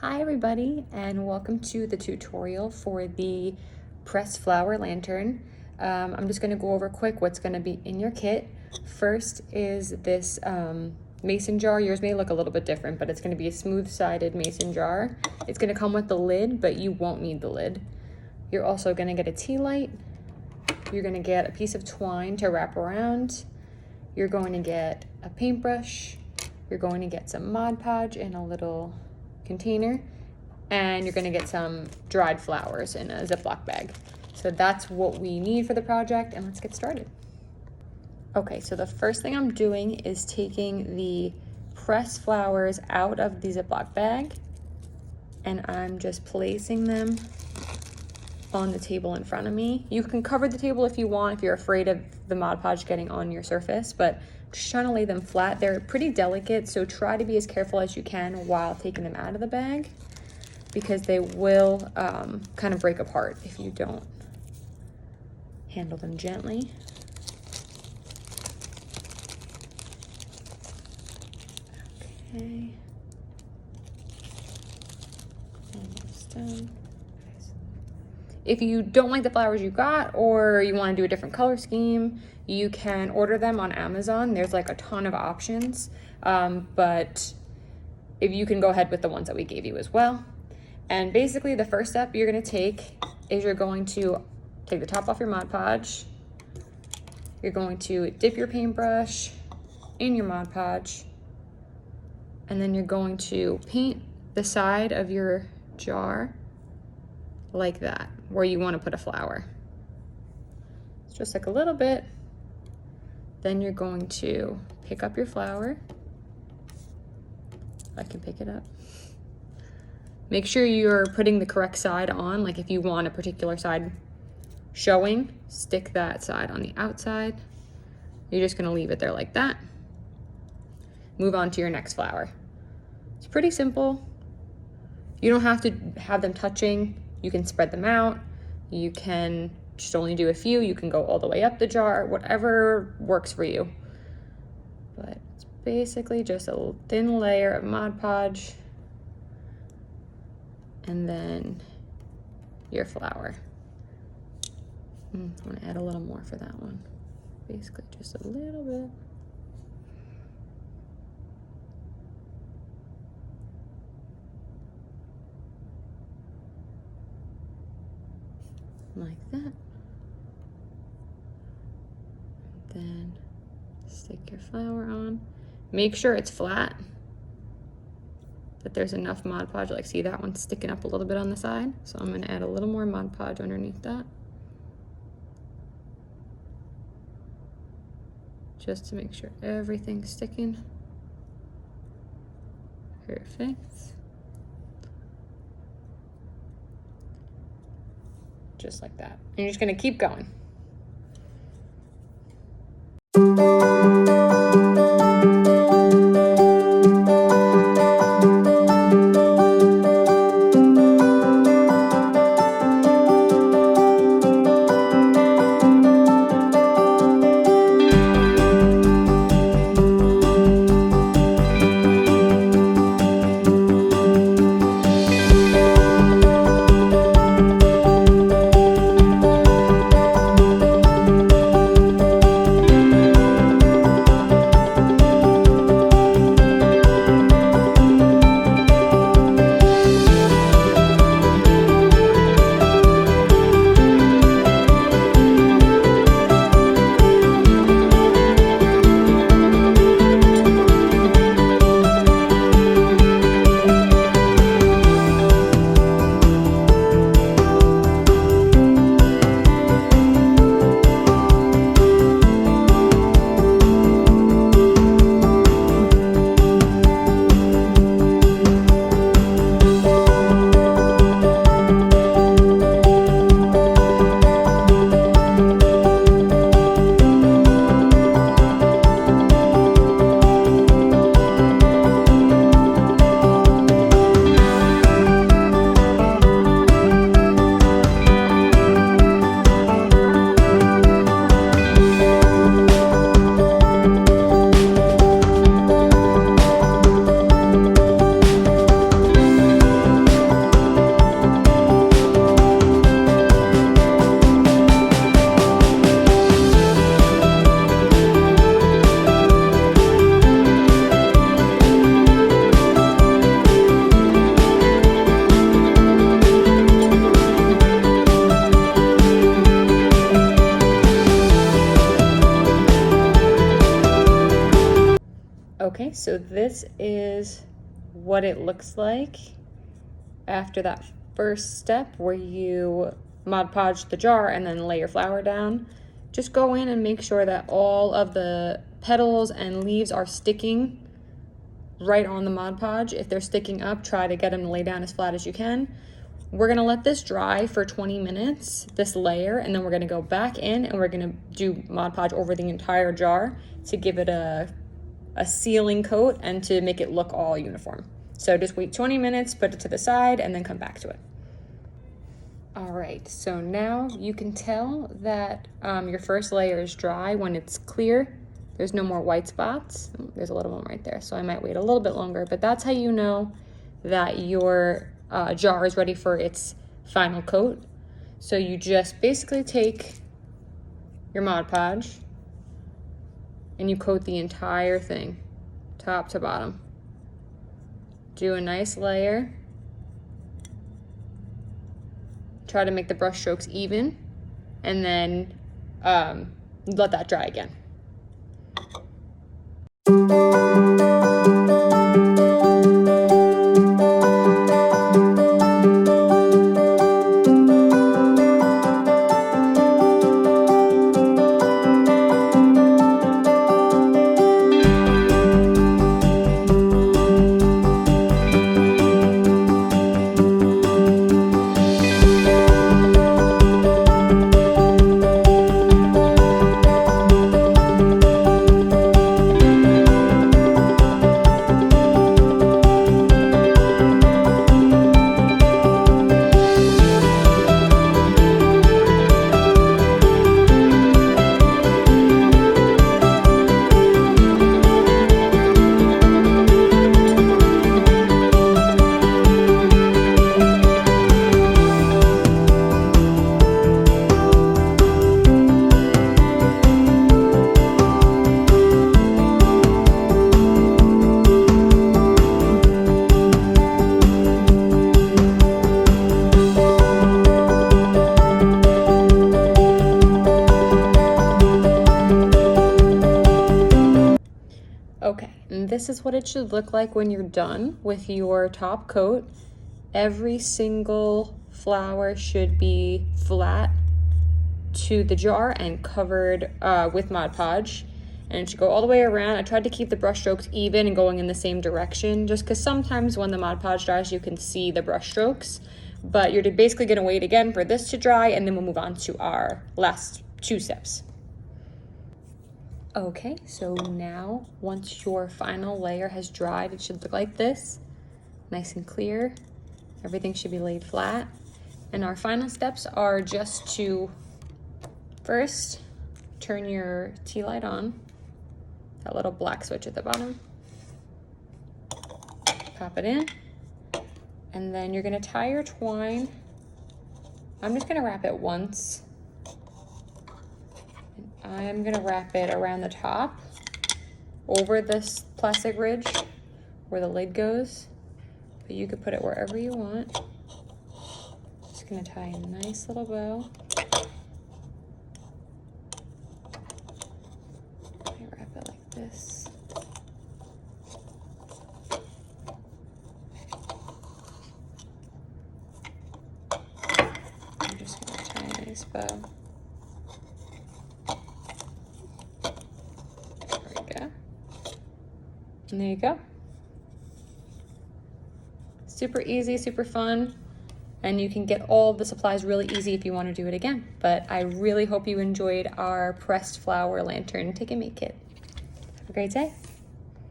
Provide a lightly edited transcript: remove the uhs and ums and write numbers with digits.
Hi everybody, and welcome to the tutorial for the pressed flower lantern. I'm just going to go over quick what's going to be in your kit. First is this mason jar. Yours may look a little bit different, but it's going to be a smooth-sided mason jar. It's going to come with the lid, but you won't need the lid. You're also going to get a tea light. You're going to get a piece of twine to wrap around. You're going to get a paintbrush. You're going to get some Mod Podge in a little container, and you're going to get some dried flowers in a Ziploc bag. So that's what we need for the project, and let's get started. Okay, so the first thing I'm doing is taking the pressed flowers out of the Ziploc bag, and I'm just placing them on the table in front of me. You can cover the table if you want, if you're afraid of the Mod Podge getting on your surface, but just trying to lay them flat. They're pretty delicate, so try to be as careful as you can while taking them out of the bag, because they will kind of break apart if you don't handle them gently. Okay. Almost done. If you don't like the flowers you got, or you want to do a different color scheme, you can order them on Amazon. There's like a ton of options, but if you can go ahead with the ones that we gave you as well. And basically the first step you're going to take is you're going to take the top off your Mod Podge. You're going to dip your paintbrush in your Mod Podge, and then you're going to paint the side of your jar like that, where you want to put a flower. It's just like a little bit. Then you're going to pick up your flower. I can pick it up. Make sure you're putting the correct side on. Like if you want a particular side showing, stick that side on the outside. You're just going to leave it there like that. Move on to your next flower. It's pretty simple. You don't have to have them touching. You can spread them out. You can just only do a few. You can go all the way up the jar, whatever works for you. But it's basically just a thin layer of Mod Podge, and then your flower. I'm gonna add a little more for that one. Basically just a little bit. Like that. Then stick your flower on. Make sure it's flat, that there's enough Mod Podge. Like, see that one sticking up a little bit on the side? So I'm gonna add a little more Mod Podge underneath that, just to make sure everything's sticking. Perfect. Just like that. And you're just gonna keep going. Okay, so this is what it looks like after that first step where you Mod Podge the jar and then lay your flower down. Just go in and make sure that all of the petals and leaves are sticking right on the Mod Podge. If they're sticking up, try to get them to lay down as flat as you can. We're gonna let this dry for 20 minutes, this layer, and then we're gonna go back in and we're gonna do Mod Podge over the entire jar to give it a sealing coat and to make it look all uniform. So just wait 20 minutes, put it to the side, and then come back to it. All right, so now you can tell that your first layer is dry when it's clear. There's no more white spots. There's a little one right there, so I might wait a little bit longer, but that's how you know that your jar is ready for its final coat. So you just basically take your Mod Podge and you coat the entire thing, top to bottom. Do a nice layer. Try to make the brush strokes even, and then let that dry again. Okay, and this is what it should look like when you're done with your top coat. Every single flower should be flat to the jar and covered with Mod Podge. And it should go all the way around. I tried to keep the brush strokes even and going in the same direction, just because sometimes when the Mod Podge dries, you can see the brush strokes. But you're basically gonna wait again for this to dry, and then we'll move on to our last two steps. Okay, so now once your final layer has dried, it should look like this, nice and clear. Everything should be laid flat. And our final steps are just to first turn your tea light on, that little black switch at the bottom. Pop it in, and then you're gonna tie your twine. I'm just gonna wrap it once. I'm gonna wrap it around the top, over this plastic ridge where the lid goes, but you could put it wherever you want. Just gonna tie a nice little bow. I wrap it like this. I'm just gonna tie a nice bow. And there you go. Super easy, super fun, and you can get all the supplies really easy if you want to do it again. But I really hope you enjoyed our pressed flower lantern take and make kit. Have a great day.